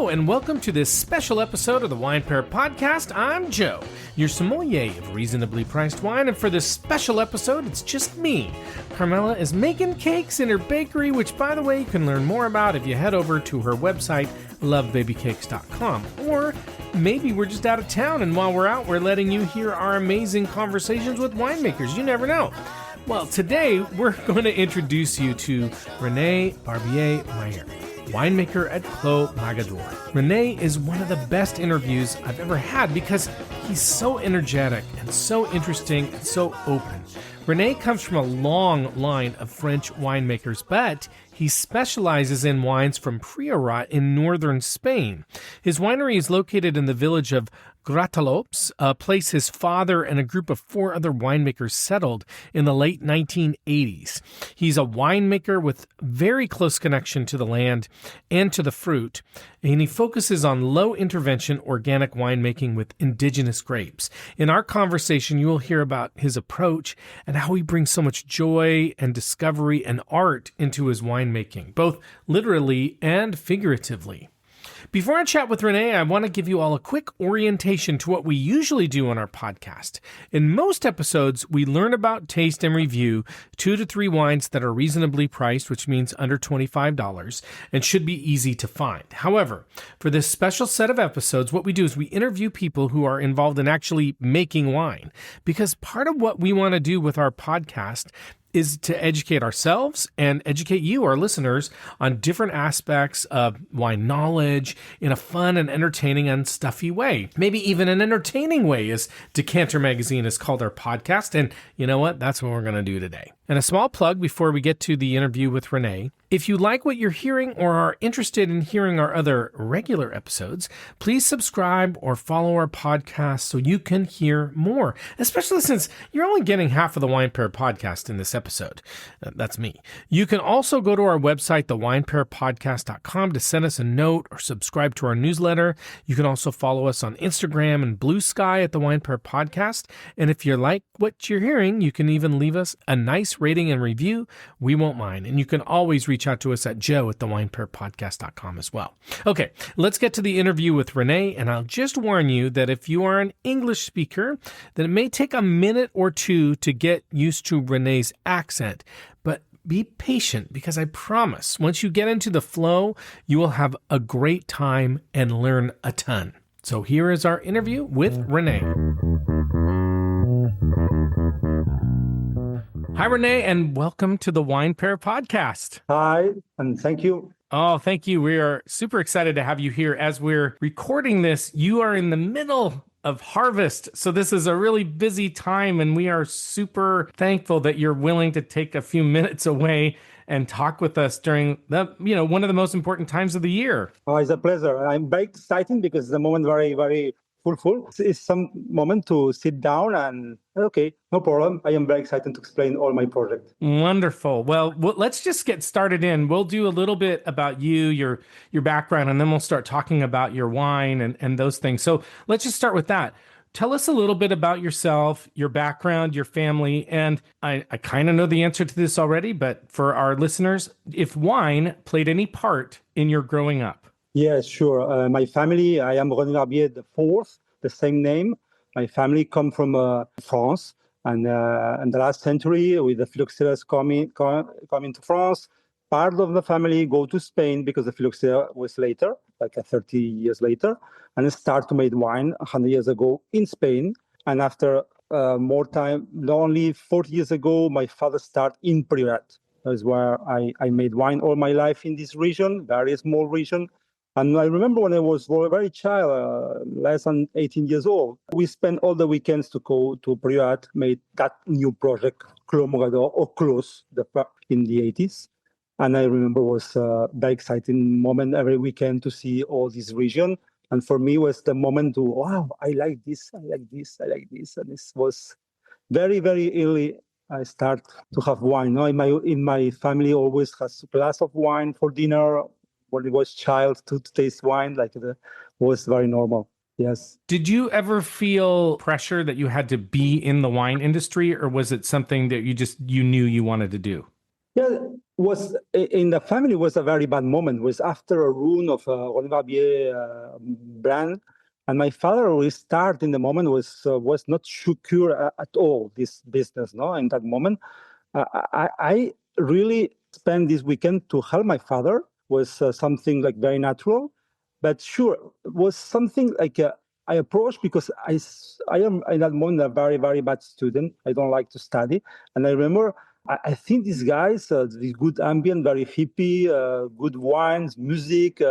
Hello, and welcome to this special episode of the Wine Pair Podcast. I'm Joe, your sommelier of reasonably priced wine, and for this special episode, it's just me. Carmela is making cakes in her bakery, which, by the way, you can learn more about if you head over to her website, lovebabycakes.com. Or maybe we're just out of town, and while we're out, we're letting you hear our amazing conversations with winemakers. You never know. Well, today, we're going to introduce you to René Barbier Meyer, winemaker at Clos, Mogador. René is one of the best interviews I've ever had because he's so energetic and so interesting and so open. René comes from a long line of French winemakers, but he specializes in wines from Priorat in northern Spain. His winery is located in the village of Gratalopes, a place his father and a group of 4 other winemakers settled in the late 1980s. He's a winemaker with very close connection to the land and to the fruit, and he focuses on low-intervention organic winemaking with indigenous grapes. In our conversation, you will hear about his approach and how he brings so much joy and discovery and art into his winemaking, both literally and figuratively. Before I chat with René, I want to give you all a quick orientation to what we usually do on our podcast. In most episodes, we learn about, taste, and review 2 to 3 wines that are reasonably priced, which means under $25, and should be easy to find. However, for this special set of episodes, what we do is we interview people who are involved in actually making wine, because part of what we want to do with our podcast is to educate ourselves and educate you, our listeners, on different aspects of wine knowledge in a fun and entertaining and stuffy way. Maybe even an entertaining way, as Decanter Magazine has called our podcast. And you know what? That's what we're going to do today. And a small plug before we get to the interview with René. If you like what you're hearing or are interested in hearing our other regular episodes, please subscribe or follow our podcast so you can hear more, especially since you're only getting half of the Wine Pair podcast in this episode. That's me. You can also go to our website, thewinepairpodcast.com, to send us a note or subscribe to our newsletter. You can also follow us on Instagram and Blue Sky at the Wine Pair Podcast. And if you like what you're hearing, you can even leave us a nice rating and review. We won't mind. And you can always reach out to us at joe@thewinepairpodcast.com as well. Okay, let's get to the interview with René, and I'll just warn you that if you are an English speaker, then it may take a minute or two to get used to René's accent, but be patient because I promise once you get into the flow, you will have a great time and learn a ton. So here is our interview with René. Hi, René, and welcome to the Wine Pair Podcast. Hi, and thank you. Oh, thank you. We are super excited to have you here. As we're recording this, you are in the middle of harvest. So this is a really busy time, and we are super thankful that you're willing to take a few minutes away and talk with us during one of the most important times of the year. Oh, it's a pleasure. I'm very excited because the moment very, very full. It's some moment to sit down and okay, no problem. I am very excited to explain all my project. Wonderful. Well, let's just get started in. We'll do a little bit about you, your background, and then we'll start talking about your wine and those things. So let's just start with that. Tell us a little bit about yourself, your background, your family, and I kind of know the answer to this already, but for our listeners, if wine played any part in your growing up. Yes, sure. My family, I am René Barbier the fourth, the same name. My family come from France, and in the last century, with the phylloxeras coming to France, part of the family go to Spain because the phylloxera was later, like 30 years later, and start to make wine 100 years ago in Spain. And after more time, only 40 years ago, my father started in Priorat. That's where I made wine all my life in this region, very small region. And I remember when I was a very child, less than 18 years old, we spent all the weekends to go to Priorat, made that new project, Clos Mogador, or Clos, in the 80s. And I remember it was a very exciting moment every weekend to see all this region. And for me, it was the moment to, wow, I like this. And this was very, very early. I start to have wine. No? In my family, always has a glass of wine for dinner. When I was child, to taste wine, was very normal. Yes. Did you ever feel pressure that you had to be in the wine industry, or was it something that you knew you wanted to do? Yeah, was in the family was a very bad moment. Was after a ruin of René Barbier brand, and my father restart in the moment was not secure at all this business. No, in that moment, I really spent this weekend to help my father. Was something like very natural, but sure was something like I approached because I am in that moment a very very bad student. I don't like to study, and I remember I think these guys, the good ambient, very hippie, good wines, music,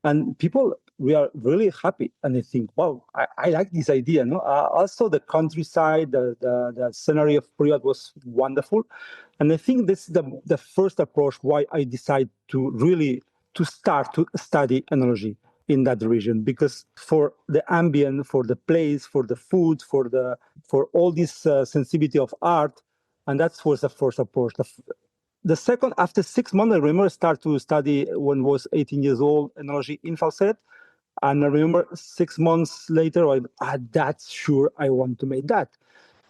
and people, we are really happy. And I think, wow, I like this idea. No, also the countryside, the scenery of Priyat was wonderful, and I think this is the first approach why I decided to really to start to study enology in that region, because for the ambient, for the place, for the food, for all this sensibility of art, and that was the first approach. The second, after 6 months, I remember start to study when I was 18 years old, enology in Falset. And I remember 6 months later, that's sure I want to make that.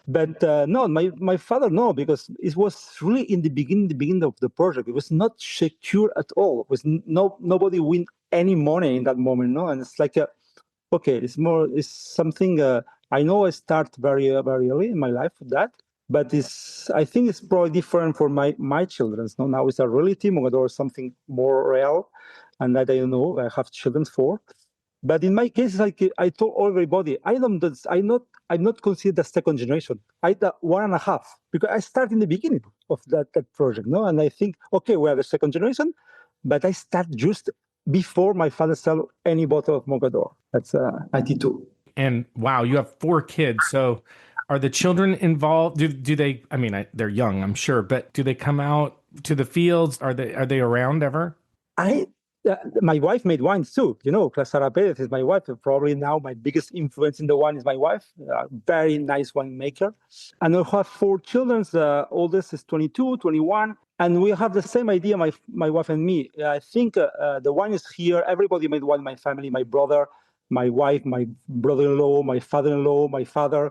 But no, my father, no, because it was really in the beginning of the project. It was not secure at all. It was nobody win any money in that moment, no? And it's like, okay, it's something, I know I start very early in my life with that, but I think it's probably different for my children. No, now it's a reality. Mogador is something more real, and that I know I have children for. But in my case, like I told everybody, I'm not considered the second generation. I the 1.5 because I started in the beginning of that project, no. And I think, okay, we are the second generation, but I start just before my father sell any bottle of Mogador. That's 92. And wow, you have 4 kids. So are the children involved? Do they, I mean, they're young, I'm sure, but do they come out to the fields? Are they around ever? I My wife made wines too. You know, Clara Perez is my wife. Probably now my biggest influence in the wine is my wife. Very nice winemaker. And I have 4 children. The oldest is 22, 21. And we have the same idea, my wife and me. I think the wine is here. Everybody made wine in my family, my brother, my wife, my brother-in-law, my father-in-law, my father,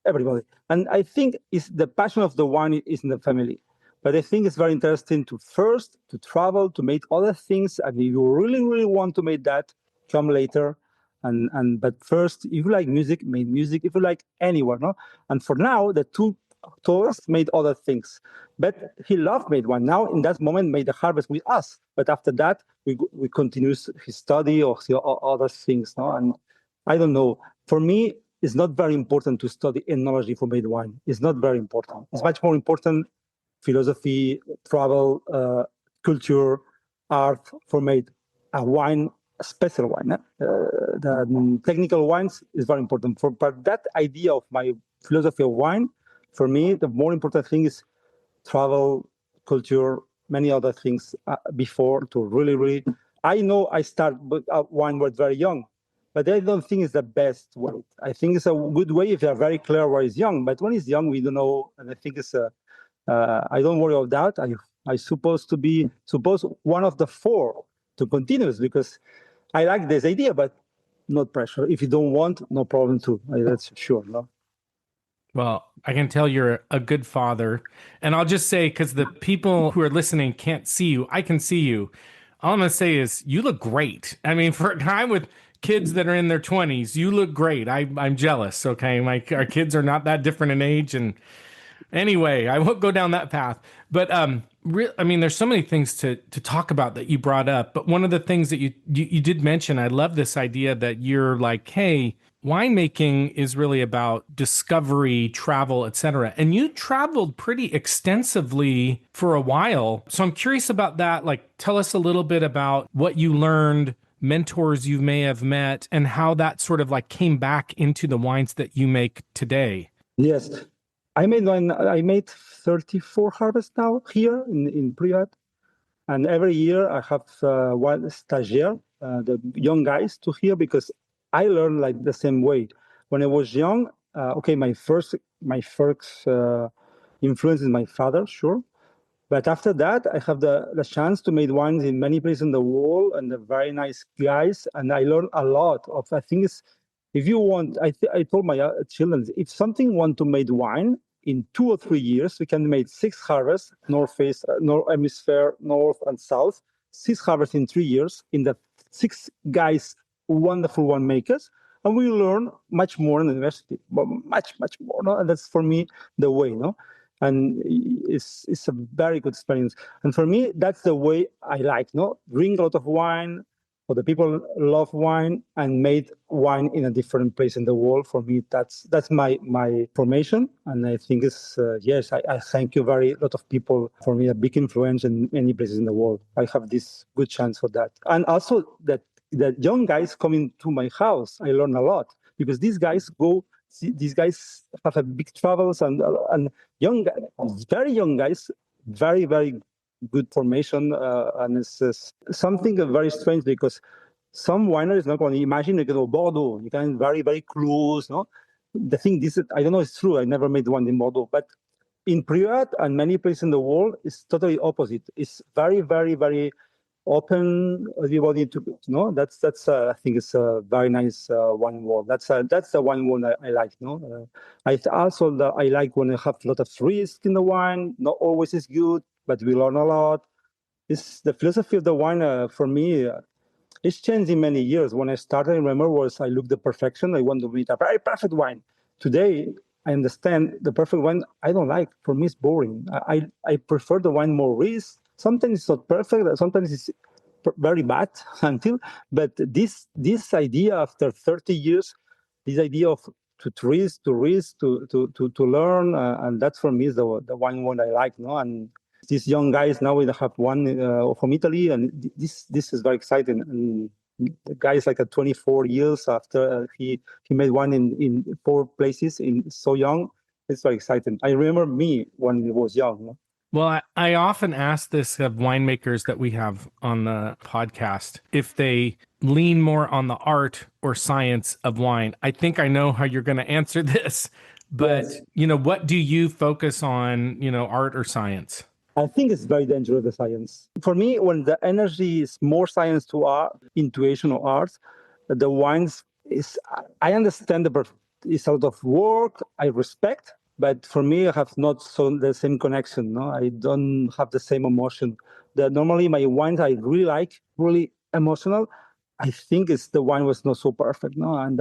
everybody. And I think it's the passion of the wine is in the family. But I think it's very interesting to first to travel, to make other things. And if you really, really want to make that, come later. But first, if you like music, make music. If you like anyone, no. And for now, the two tours made other things. But he loved made one. Now, in that moment, made the harvest with us. But after that, we continue his study or other things, no. And I don't know. For me, it's not very important to study enology for made wine. It's not very important. It's much more important philosophy, travel, culture, art for made a wine, a special wine. The technical wines is very important. But that idea of my philosophy of wine, for me, the more important thing is travel, culture, many other things before to really, really. I know I start wine was very young, but I don't think it's the best way. I think it's a good way if you're very clear where it's young. But when it's young, we don't know, and I think it's a I don't worry about that. I suppose one of the 4 to continue because I like this idea, but not pressure. If you don't want, no problem too. That's sure. No. Well, I can tell you're a good father. And I'll just say, because the people who are listening can't see you, I can see you. All I'm going to say is you look great. I mean, for a guy with kids that are in their 20s, you look great. I'm jealous. Okay. Our kids are not that different in age. And anyway, I won't go down that path. But I mean, there's so many things to talk about that you brought up. But one of the things that you did mention, I love this idea that you're like, hey, winemaking is really about discovery, travel, etc. And you traveled pretty extensively for a while. So I'm curious about that. Like, tell us a little bit about what you learned, mentors you may have met, and how that sort of like came back into the wines that you make today. Yes. I made 34 harvests now here in Priyat. And every year I have one stagiaire, the young guys to here because I learn like the same way. When I was young, okay, my first influence is my father, sure. But after that, I have the chance to make wines in many places in the world and the very nice guys. And I learned a lot I think it's, if you want, I told my children, if something want to make wine, in 2 or 3 years, we can make 6 harvests, north hemisphere, north and south, 6 harvests in 3 years, in the 6 guys, wonderful winemakers, and we learn much more in the university, but much more. No? And that's for me the way, no. And it's a very good experience. And for me, that's the way I like, no. Drink a lot of wine. For the people love wine and made wine in a different place in the world. For me, that's my formation, and I think it's yes. I thank you very lot of people for me a big influence in many places in the world. I have this good chance for that, and also that the young guys coming to my house, I learn a lot because these guys go. These guys have a big travels and very young guys, very good formation, and it's something very strange because some wineries not going to imagine you go Bordeaux, you can very close, no. The thing this I don't know it's true. I never made one in Bordeaux, but in Priorat and many places in the world, it's totally opposite. It's very open. Everybody to that's I think it's a very nice wine world. That's the wine world I like. No, I also I like when I have a lot of risk in the wine. Not always is good, but we learn a lot. It's the philosophy of the wine for me. It's changed in many years. When I started, I remember was I looked the perfection. I want to make a very perfect wine. Today, I understand the perfect wine I don't like. For me, it's boring. I prefer the wine more risk. Sometimes it's not perfect. Sometimes it's very bad but this idea after 30 years, this idea of to risk, to learn, and that for me is the wine one I like, no. And these young guys now we have one from Italy, and this is very exciting. And the guy is like a 24 years after he made one in 4 places in so young. It's very exciting. I remember me when I was young. No? Well, I often ask this of winemakers that we have on the podcast, if they lean more on the art or science of wine. I think I know how you're going to answer this, but yes. What do you focus on, art or science? I think it's very dangerous, the science. For me, when the energy is more science to art, intuition or art, the wines I understand it's a lot of work, I respect. But for me, I have not the same connection. No, I don't have the same emotion. Normally my wines I really like, really emotional. I think it's the wine was not so perfect. No, and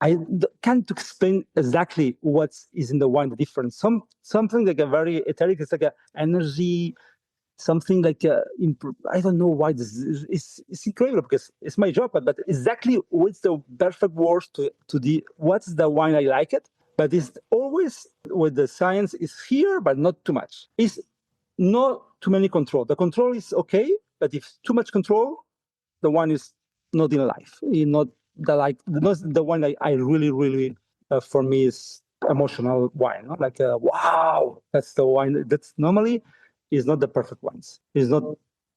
I can't explain exactly what is in the wine the difference. Something like a very etheric. It's like an energy. Something like I don't know why this is. It's incredible because it's my job. But exactly what's the perfect words to what's the wine I like it. But it's always with the science is here, but not too much. It's not too many control. The control is okay, but if too much control, the wine is not in life. Not the one that I really for me is emotional wine. No? Like wow, that's the wine. That's normally is not the perfect ones. It's not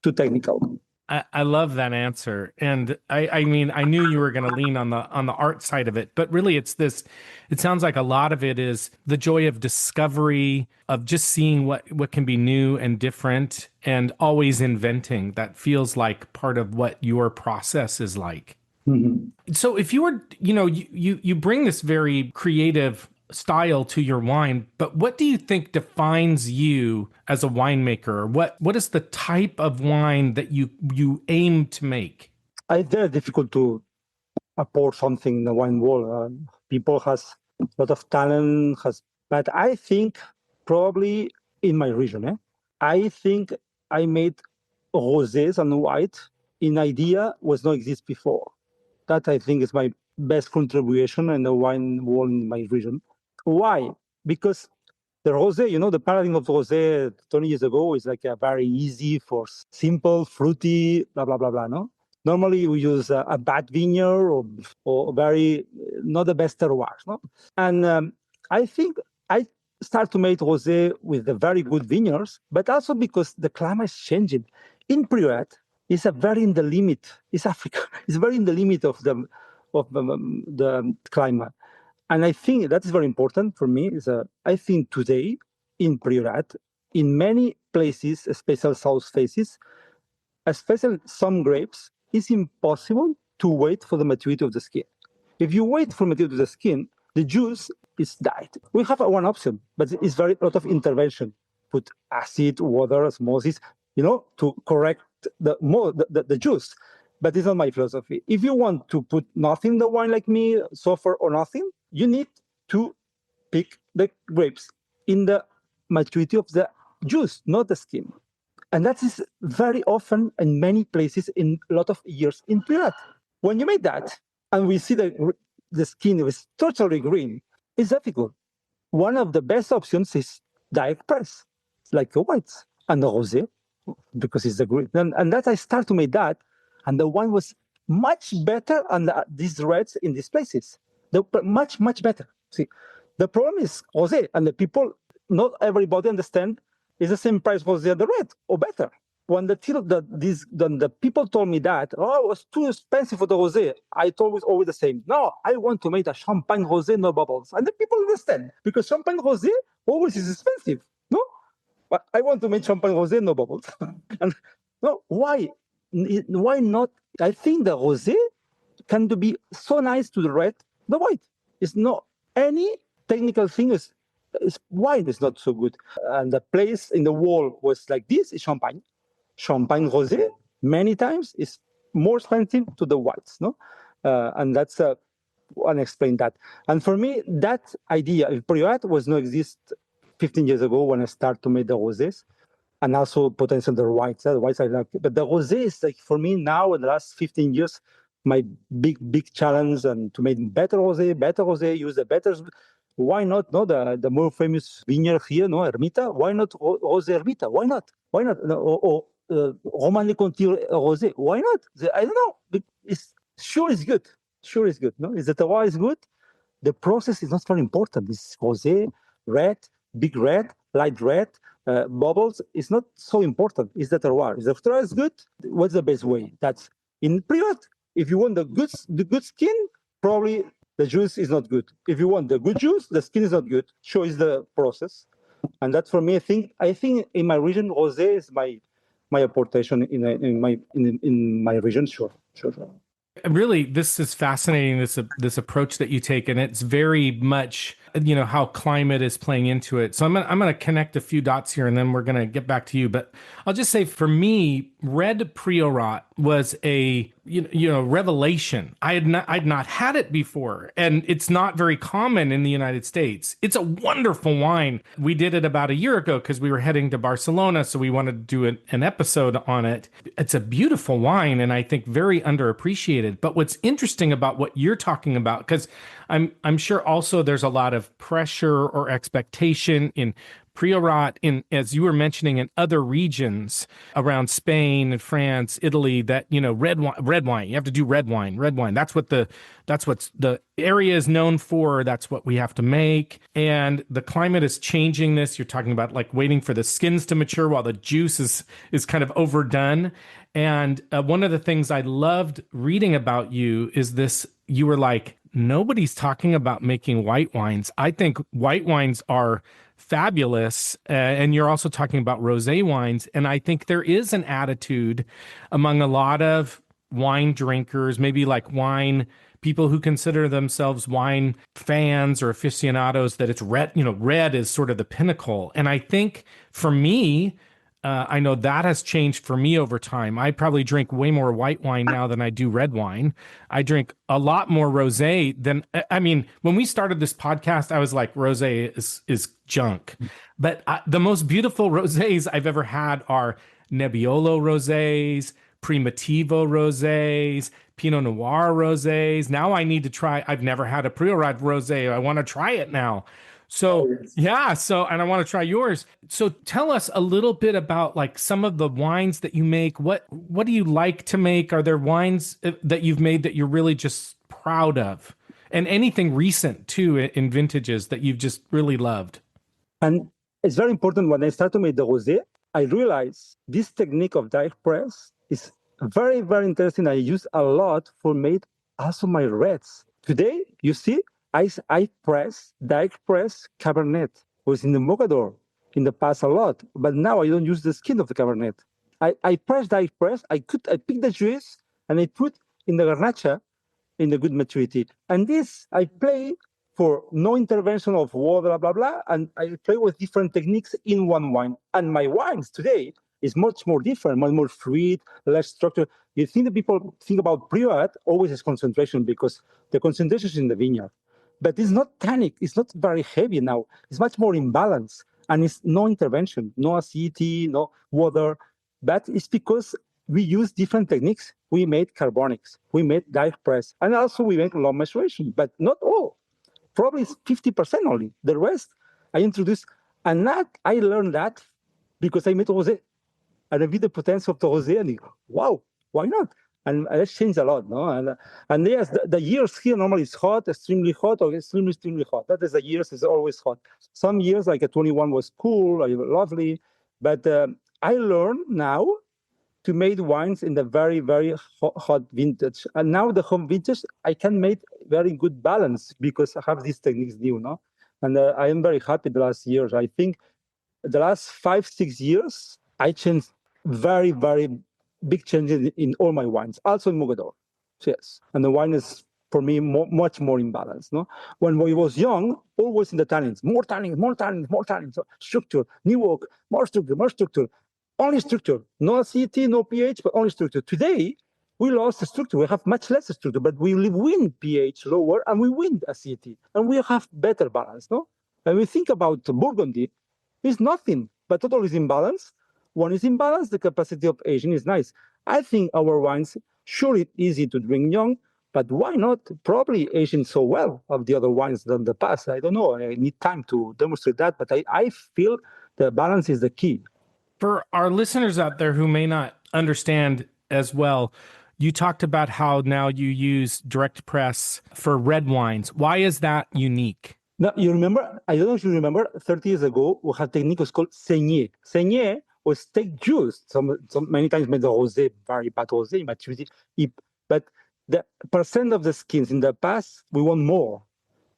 too technical. I love that answer. And I mean, I knew you were going to lean on the art side of it, but really it sounds like a lot of it is the joy of discovery, of just seeing what can be new and different and always inventing. That feels like part of what your process is like. Mm-hmm. So if you were, you bring this very creative style to your wine, but what do you think defines you as a winemaker? What is the type of wine that you aim to make? It's very difficult to pour something in the wine world. People has a lot of talent, but I think probably in my region, I think I made rosés and white in idea was not exist before. That I think is my best contribution in the wine world in my region. Why? Because the rosé, the paradigm of rosé 20 years ago is like a very easy for simple, fruity, blah, blah, blah, blah, no? Normally we use a bad vineyard or very, not the best terroirs, no? And I think I start to make rosé with the very good vineyards, but also because the climate is changing. In Priorat, it's very in the limit. It's Africa. It's very in the limit of the climate. And I think that's very important for me. I think today in Priorat, in many places, especially south faces, especially some grapes, it's impossible to wait for the maturity of the skin. If you wait for maturity of the skin, the juice is died. We have one option, but it's very lot of intervention. Put acid, water, osmosis, to correct the juice. But it's not my philosophy. If you want to put nothing in the wine like me, sulfur or nothing, you need to pick the grapes in the maturity of the juice, not the skin. And that is very often in many places in a lot of years in Pirat. When you make that, and we see the skin is totally green, it's difficult. One of the best options is direct press, like the whites and the rosé, because it's the green. And that I start to make that, and the wine was much better on these reds in these places. Much, much better. See, the problem is rosé, and the people, not everybody understand, is the same price rosé and the red, or better. When the people told me that, it was too expensive for the rosé, I told it always the same. No, I want to make a champagne rosé, no bubbles. And the people understand, because champagne rosé always is expensive, no? But I want to make champagne rosé, no bubbles. And no, why? Why not? I think the rosé can be so nice to the red, the white. It's not any technical thing. Wine is not so good. And the place in the wall was like this, is champagne. Champagne rosé, many times, is more expensive to the whites, no? And that's unexplained that. And for me, that idea of Priorat was not exist 15 years ago when I started to make the rosés, and also potentially the whites. The whites I like, but the rosé is like for me now in the last 15 years my big challenge, and to make better rosé, use the better. Why not? No, the more famous vineyard here, no, Ermita. Why not rosé Ermita? Why not? Why not? Or Roman Le Conti rosé? Why not? I don't know. It's good. Sure is good. No, is the terroir is good. The process is not very important. It's rosé, red, big red, light red, bubbles. It's not so important. It's the terroir. If the terroir is good, what's the best way? That's in Priorat. If you want the good skin, probably the juice is not good. If you want the good juice, the skin is not good. Sure is the process. And that for me, I think in my region, rosé is my apportation in my region. Sure. Really, this is fascinating, this approach that you take, and it's very much how climate is playing into it. So I'm gonna connect a few dots here, and then we're gonna get back to you. But I'll just say, for me, red Priorat was a revelation. I'd not had it before, and it's not very common in the United States. It's a wonderful wine. We did it about a year ago because we were heading to Barcelona, so we wanted to do an episode on it. It's a beautiful wine, and I think very underappreciated. But what's interesting about what you're talking about, because I'm sure also there's a lot of pressure or expectation in Priorat, as you were mentioning, in other regions around Spain and France, Italy, that red wine. You have to do red wine. That's what the area is known for. That's what we have to make. And the climate is changing this. You're talking about like waiting for the skins to mature while the juice is kind of overdone. And one of the things I loved reading about you is this. You were like, nobody's talking about making white wines. I think white wines are fabulous. And you're also talking about rosé wines. And I think there is an attitude among a lot of wine drinkers, maybe like wine people who consider themselves wine fans or aficionados, that it's red, red is sort of the pinnacle. And I think for me, I know that has changed for me over time. I probably drink way more white wine now than I do red wine. I drink a lot more rosé than, when we started this podcast, I was like, rosé is junk. But the most beautiful rosés I've ever had are Nebbiolo rosés, Primitivo rosés, Pinot Noir rosés. Now I need to try, I've never had a Priorat rosé. I want to try it now. So, and I want to try yours. So tell us a little bit about like some of the wines that you make. What do you like to make? Are there wines that you've made that you're really just proud of? And anything recent too in vintages that you've just really loved? And it's very important when I start to make the rosé, I realize this technique of direct press is very, very interesting. I use a lot for made also my reds. Today, you see, I direct press Cabernet. Was in the Mogador in the past a lot, but now I don't use the skin of the Cabernet. I press direct press. I pick the juice and I put in the Garnacha in the good maturity. And this I play for no intervention of water, blah, blah, and I play with different techniques in one wine. And my wines today is much more different, much more fluid, less structure. You think that people think about Priorat always as concentration because the concentration is in the vineyard. But it's not tannic, it's not very heavy now. It's much more in balance. And it's no intervention, no acidity, no water. But it's because we use different techniques. We made carbonics, we made direct press, and also we make long maceration, but not all. Probably it's 50% only. The rest I introduced, and that I learned that because I made rosé, and I did the potential of the rosé, and wow, why not? And that's changed a lot, no? And yes, the years here normally is hot, extremely hot, or extremely hot. That is the years is always hot. Some years like a 21 was cool, lovely, but I learned now to make wines in the very, very hot vintage. And now the home vintage, I can make very good balance because I have these techniques new, no? And I am very happy the last years. I think the last 5-6 years, I changed very, very big changes in all my wines, also in Mogador. Yes. And the wine is, for me, much more in balance, no? When I was young, always in the tannins, more tannins, more tannins, more tannins, so structure, new oak, more structure. Only structure, no acidity, no pH, but only structure. Today, we lost the structure. We have much less structure, but we win pH lower and we win acidity. And we have better balance, no? And we think about Burgundy, it's nothing, but total is in balance. One is in balance, the capacity of aging is nice. I think our wines, sure, it's easy to drink young, but why not probably aging so well of the other wines than the past? I don't know. I need time to demonstrate that, but I feel the balance is the key. For our listeners out there who may not understand as well, you talked about how now you use direct press for red wines. Why is that unique? Now, you remember, I don't know if you remember, 30 years ago, we had technique was called saigner. Saigner was take juice. Some many times made the rosé, very bad rosé, maturity. But the percent of the skins in the past, we want more.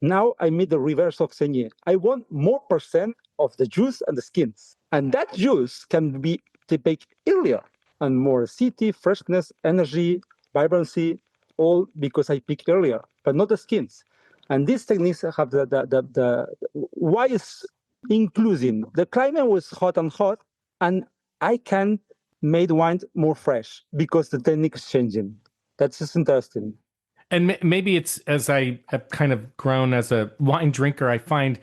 Now I made the reverse of saigner. I want more percent of the juice and the skins. And that juice can be taken earlier and more acidity, freshness, energy, vibrancy, all because I pick earlier, but not the skins. And these techniques have the why is inclusive. The climate was hot, and I can make wine more fresh because the technique is changing. That's just interesting. And maybe it's as I have kind of grown as a wine drinker, I find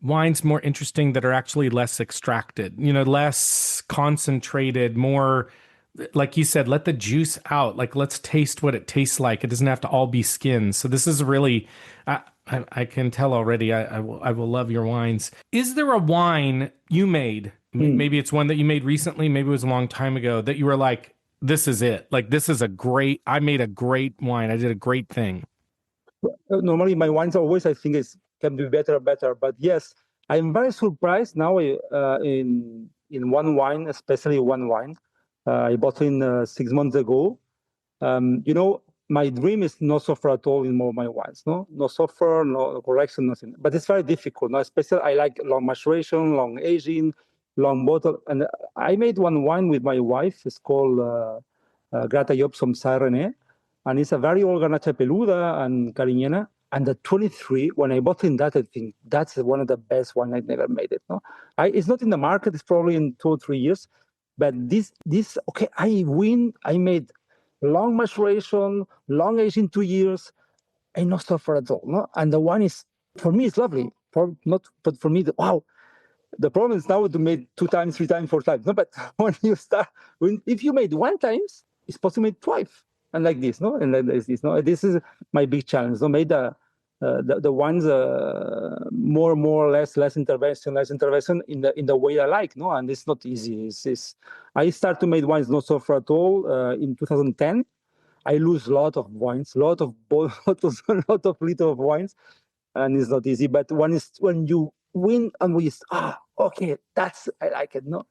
wines more interesting that are actually less extracted, less concentrated, more, like you said, let the juice out. Like, let's taste what it tastes like. It doesn't have to all be skins. So this is really, I can tell already, I will love your wines. Is there a wine you made? Maybe it's one that you made recently, maybe it was a long time ago, that you were like, this is it. Like, this is I made a great wine. I did a great thing. Normally my wines always, I think, can be better. But yes, I'm very surprised now in one wine, especially one wine. I bought in 6 months ago. My dream is no sulfur at all in more of my wines. No sulfur, no correction, nothing. But it's very difficult. Now, especially I like long maceration, long aging, long bottle. And I made one wine with my wife. It's called Grata Jobson René. And it's a very old Garnacha Peluda and Carignana. And the 23, when I bought in that, I think that's one of the best wine I've never made it. No, it's not in the market. It's probably in 2 or 3 years. But this, okay, I win. I made long maceration, long aging 2 years, and no sulfur at all. No, and the wine is, for me, it's lovely. But for me, wow. The problem is now to make 2 times, 3 times, 4 times. No, but when you start, if you made 1 times, it's possible to make twice. And like this, no, and like this, no. This is my big challenge. No, made the wines more, less intervention in the way I like. No, and it's not easy. I start to make wines not sulfur at all in 2010. I lose a lot of wines, a lot of liters of wines, and it's not easy. But when you win and okay, I like it. No.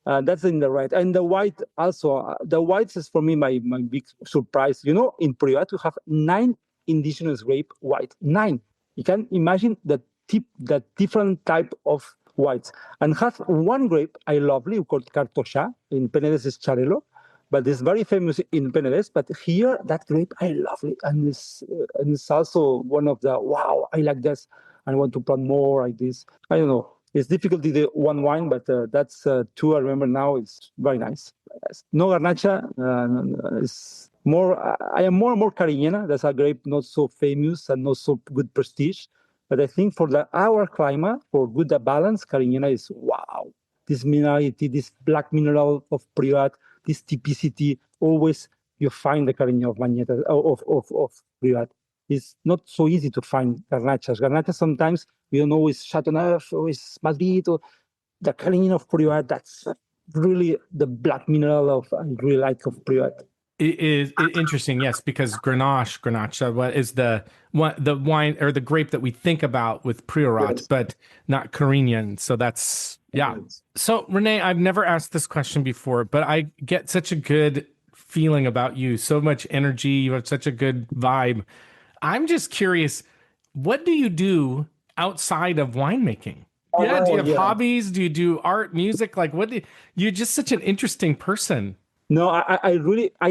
That's in the right. And the white also, the whites is for me my big surprise. In Priorat, we have 9 indigenous grape white. 9. You can imagine the different type of whites. And have one grape I lovely, called Cartocha, in Penedès Charello, but it's very famous in Benelux. But here, that grape, I love it. And it's also one of the, wow, I like this. I want to plant more like this. I don't know. It's difficult to do one wine, but that's two I remember now. It's very nice. No Garnacha is more. I am more and more Cariñena. That's a grape not so famous and not so good prestige. But I think for our climate, for good balance, Cariñena is wow. This minerality, this black mineral of Priorat, this typicity, always you find the Cariñena of Magneta, of Priorat. It's not so easy to find Garnachas. Garnachas sometimes we don't know it's Chateauneuf or it's Madrid or the Cariñena of Priorat. That's really the black mineral I really like of Priorat. It is interesting, yes, because Grenache, what is the wine or the grape that we think about with Priorat, Yes. but not Carignan. So that's, yeah. So René, I've never asked this question before, but I get such a good feeling about you, so much energy, you have such a good vibe. I'm just curious, what do you do outside of winemaking? Yeah, do you have hobbies? Do you do art, music? Like, you're just such an interesting person. No, I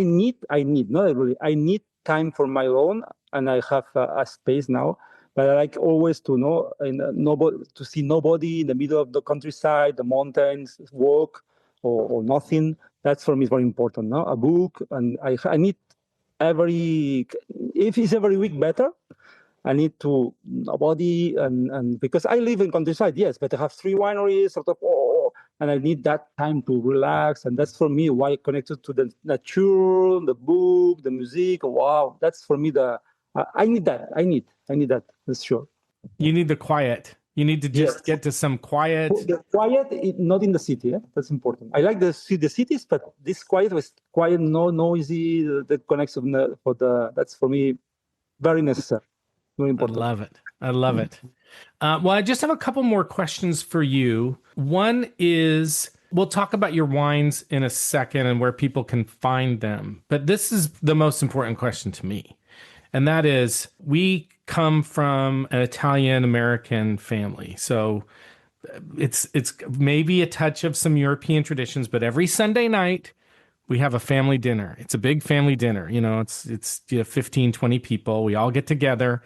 need time for my own, and I have a space now. But I like always to know, to see nobody in the middle of the countryside, the mountains, walk or nothing. That's for me is very important. No, a book, and I need if it's every week better. I need to nobody and because I live in countryside, yes, but I have 3 wineries, sort of, and I need that time to relax, and that's for me why connected to the nature, the book, the music. Wow, that's for me I need that. I need that. That's sure. You need the quiet. You need to just get to some quiet. The quiet, not in the city. That's important. I like the cities, but this quiet was quiet, no noisy. The connection that's for me very necessary. Very important. I love it. Well, I just have a couple more questions for you. One is, we'll talk about your wines in a second and where people can find them. But this is the most important question to me. And that is, we come from an Italian-American family. So it's maybe a touch of some European traditions, but every Sunday night, we have a family dinner. It's a big family dinner. It's 15, 20 people. We all get together.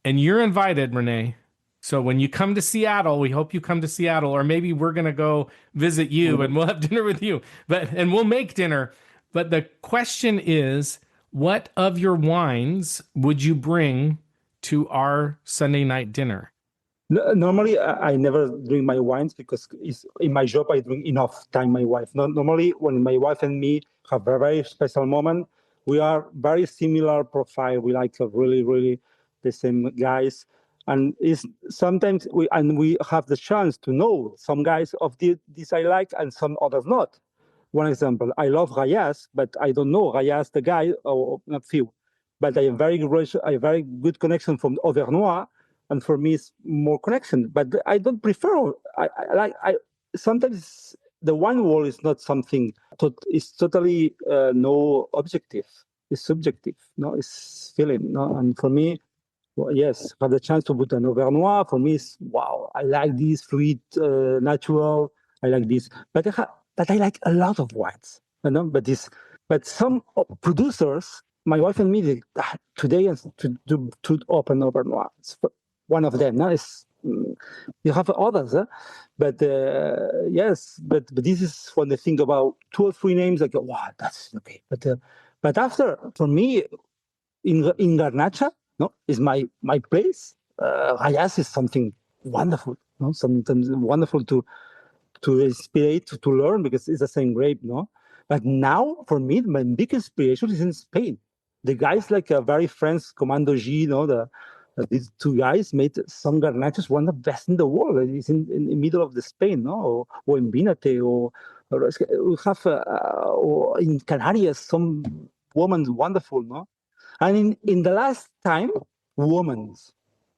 And you're invited, René. So when you come to Seattle, we hope you come to Seattle, or maybe we're going to go visit you and we'll have dinner with you. And we'll make dinner. But the question is, what of your wines would you bring to our Sunday night dinner? Normally, I never drink my wines because in my job, I drink enough time my wife. Normally, when my wife and me have a very special moment, we are very similar profile. We like really, really the same guys. And sometimes we have the chance to know some guys of this I like and some others not. One example, I love Rayas, but I don't know Rayas, the guy, or not few. But I have very good connection from Auvergnat, and for me it's more connection. But I don't prefer. I sometimes the wine world is not something. It's totally no objective. It's subjective. No, it's feeling. No, and for me, well, yes, have the chance to put an Auvergnat. For me, it's wow. I like this fluid, natural. I like this, but I like a lot of wines. But some producers, my wife and me, today to open Auvergnat. It's one of them. No, you have others, but yes, but this is when they think about 2 or 3 names. I go, wow, that's okay. But after, for me, in Garnacha, no, is my place. Rayas is something wonderful. No, sometimes wonderful to inspire, to learn, because it's the same grape, no. But now, for me, my big inspiration is in Spain. The guys like very friends, Comando G, these 2 guys made some Garnachas, one of the best in the world. It's in the middle of the Spain, no, or in Binate, or we have or in Canarias, some women wonderful, no. And in the last time, women's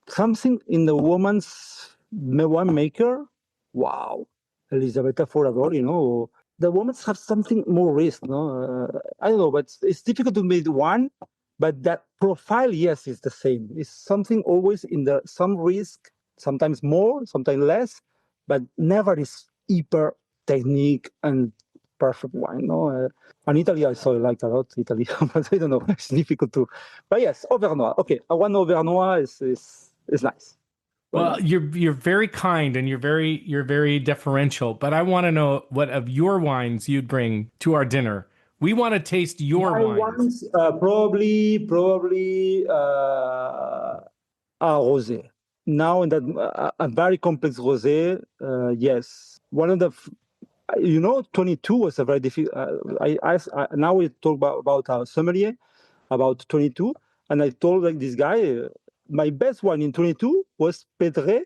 something in the woman's winemaker, wow, Elisabetta Forador, the women have something more risk, no? I don't know, but it's difficult to make one, but that profile, yes, is the same. It's something always in some risk, sometimes more, sometimes less, but never is hyper technique and perfect wine. No, and Italy also I like a lot. Italy, but I don't know. It's difficult to. But yes, Auvergnat. Okay, one Auvergnat is nice. Why Well, not? you're very kind and you're very deferential, but I want to know what of your wines you'd bring to our dinner. We want to taste your My wines. ones probably a rosé. Now in that a very complex rosé. Yes, one of the 22 was a very difficult. Now we talk about our sommelier about 22, and I told like this guy, my best wine in 22 was Pedret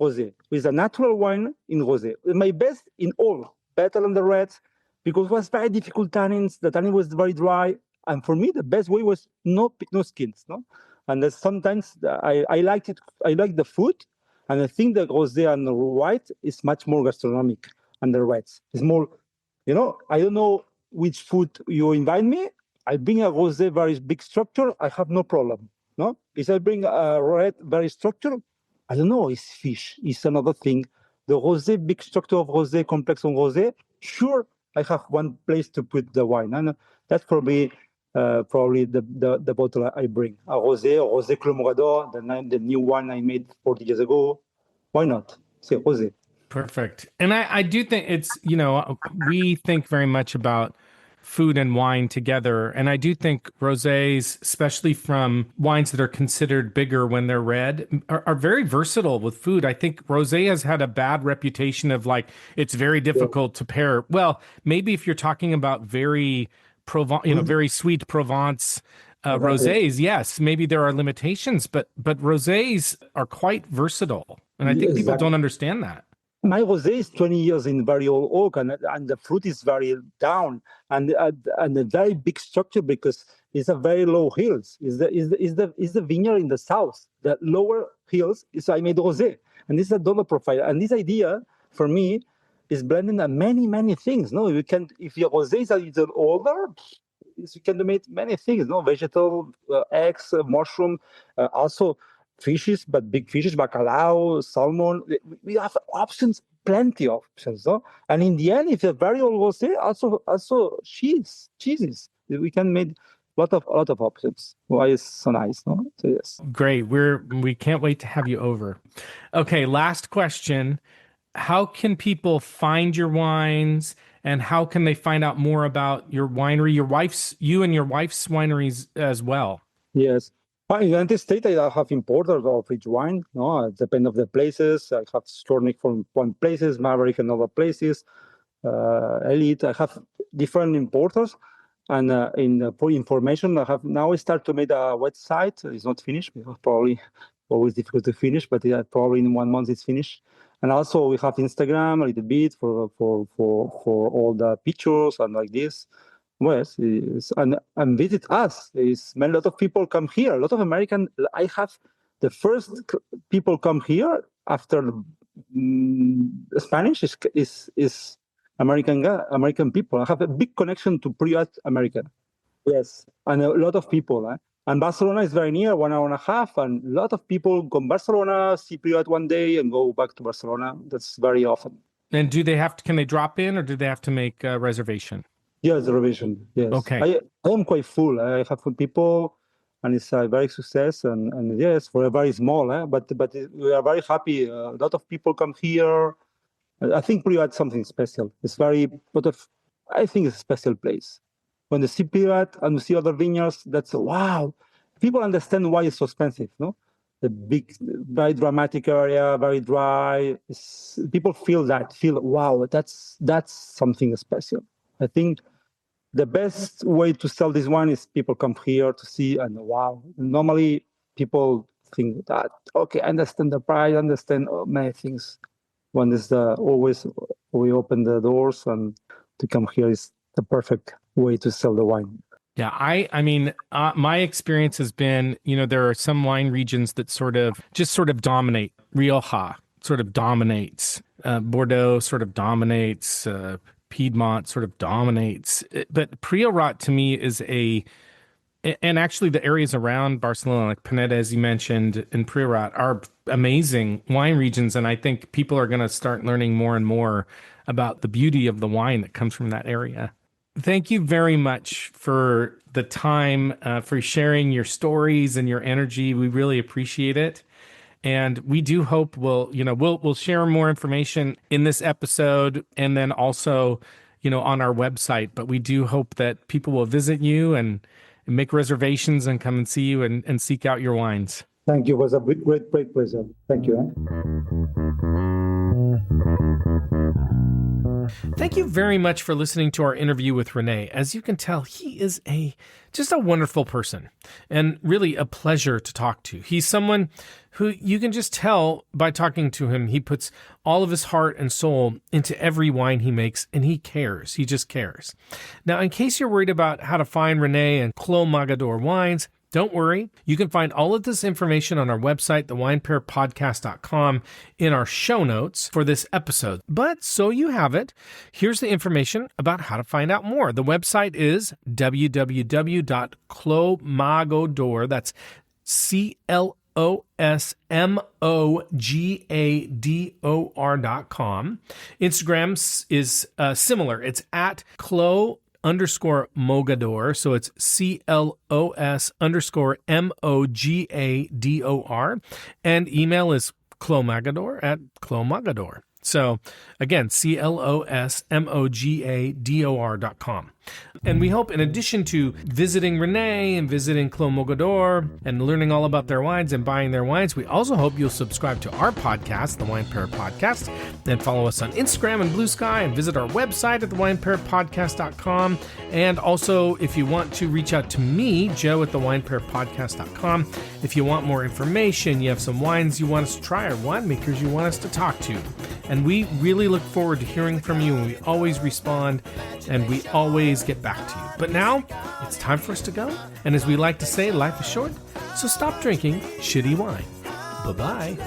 rosé with a natural wine in rosé. My best in all, better than the reds, because it was very difficult tannins. The tannin was very dry, and for me the best way was no skins, no. And sometimes I liked it. I like the food, and I think the rosé and the white is much more gastronomic than the reds. It's more, I don't know which food you invite me. I bring a rosé very big structure. I have no problem. No, if I bring a red very structure, I don't know, it's fish, it's another thing. The rosé, big structure of rosé, complex on rosé, sure, I have one place to put the wine. And that's probably the bottle I bring. A rosé Clos Mogador, the new one I made 40 years ago. Why not? Say rosé. Perfect. And I do think it's, we think very much about food and wine together. And I do think rosés, especially from wines that are considered bigger when they're red, are very versatile with food. I think rosé has had a bad reputation of like, it's very Yeah. difficult to pair. Well, maybe if you're talking about very Provence, very sweet Provence Exactly. rosés, yes, maybe there are limitations, but rosés are quite versatile. And I think people Exactly. don't understand that. My rosé is 20 years in very old oak, and the fruit is very down and a very big structure because it's a very low hills. Is the vineyard in the south? The lower hills is I made rosé, and this is a dollar profile. And this idea for me is blending many things. No, you can if your rosé is a little older, you can make many things. No, vegetable, eggs, mushroom, also fishes, but big fishes, bacalao, salmon. We have options, plenty of options, no? And in the end, if you're very old rosé, also cheeses. We can make a lot of options. Why is so nice, no? So yes. Great. We can't wait to have you over. Okay, last question. How can people find your wines and how can they find out more about your winery, you and your wife's wineries as well? Yes. In the United States, I have importers of each wine. No, it depends of the places. I have Stornick from one places, Maverick in other places, Elite. I have different importers. And for information, I start to make a website. It's not finished because probably always difficult to finish, but probably in 1 month it's finished. And also we have Instagram a little bit for all the pictures and like this. Yes, and visit us. A lot of people come here. A lot of American. I have the first people come here after Spanish is American people. I have a big connection to Privat American. Yes, and a lot of people. And Barcelona is very near, 1 hour and a half, and a lot of people go to Barcelona, see Privat one day, and go back to Barcelona. That's very often. And can they drop in or do they have to make a reservation? Yes, the revision. Yes, Okay. I am quite full. I have full people, and it's a very success. And yes, for a very small, but we are very happy. A lot of people come here. I think Privat something special. It's very, I think it's a special place. When they see Privat and we see other vineyards, that's wow. People understand why it's so expensive. No, the big, very dramatic area, very dry. People feel wow. That's something special. I think the best way to sell this one is people come here to see and wow. Normally people think that okay, I understand the price, understand many things. When is always we open the doors and to come here is the perfect way to sell the wine. Yeah, I mean, my experience has been, there are some wine regions that sort of dominate. Rioja sort of dominates. Bordeaux sort of dominates. Piedmont sort of dominates. But Priorat to me is And actually, the areas around Barcelona, like Pineda, as you mentioned, and Priorat, are amazing wine regions. And I think people are going to start learning more and more about the beauty of the wine that comes from that area. Thank you very much for the time, for sharing your stories and your energy. We really appreciate it. And we do hope we'll share more information in this episode and then also, on our website. But we do hope that people will visit you and make reservations and come and see you and seek out your wines. Thank you. It was a great pleasure. Thank you. Thank you very much for listening to our interview with René. As you can tell, he is just a wonderful person and really a pleasure to talk to. He's someone who you can just tell by talking to him. He puts all of his heart and soul into every wine he makes, and he cares. He just cares. Now, in case you're worried about how to find René and Clos Mogador wines, don't worry. You can find all of this information on our website, thewinepairpodcast.com, in our show notes for this episode. But so you have it, here's the information about how to find out more. The website is www.closmogador. That's CLOSMOGADOR.com. Instagram is similar. It's at Clos_Mogador. So it's CLOS_MOGADOR. And email is closmogador@closmogador. So again, CLOSMOGADOR.com. And we hope, in addition to visiting René and visiting Clos Mogador and learning all about their wines and buying their wines, we also hope you'll subscribe to our podcast, The Wine Pair Podcast, and follow us on Instagram and Blue Sky, and visit our website at thewinepairpodcast.com. And also, if you want to reach out to me, Joe at thewinepairpodcast.com, if you want more information, you have some wines you want us to try or winemakers you want us to talk to. And we really look forward to hearing from you, and we always respond, and we always get back to you. But now, it's time for us to go. And as we like to say, life is short, so stop drinking shitty wine. Bye-bye.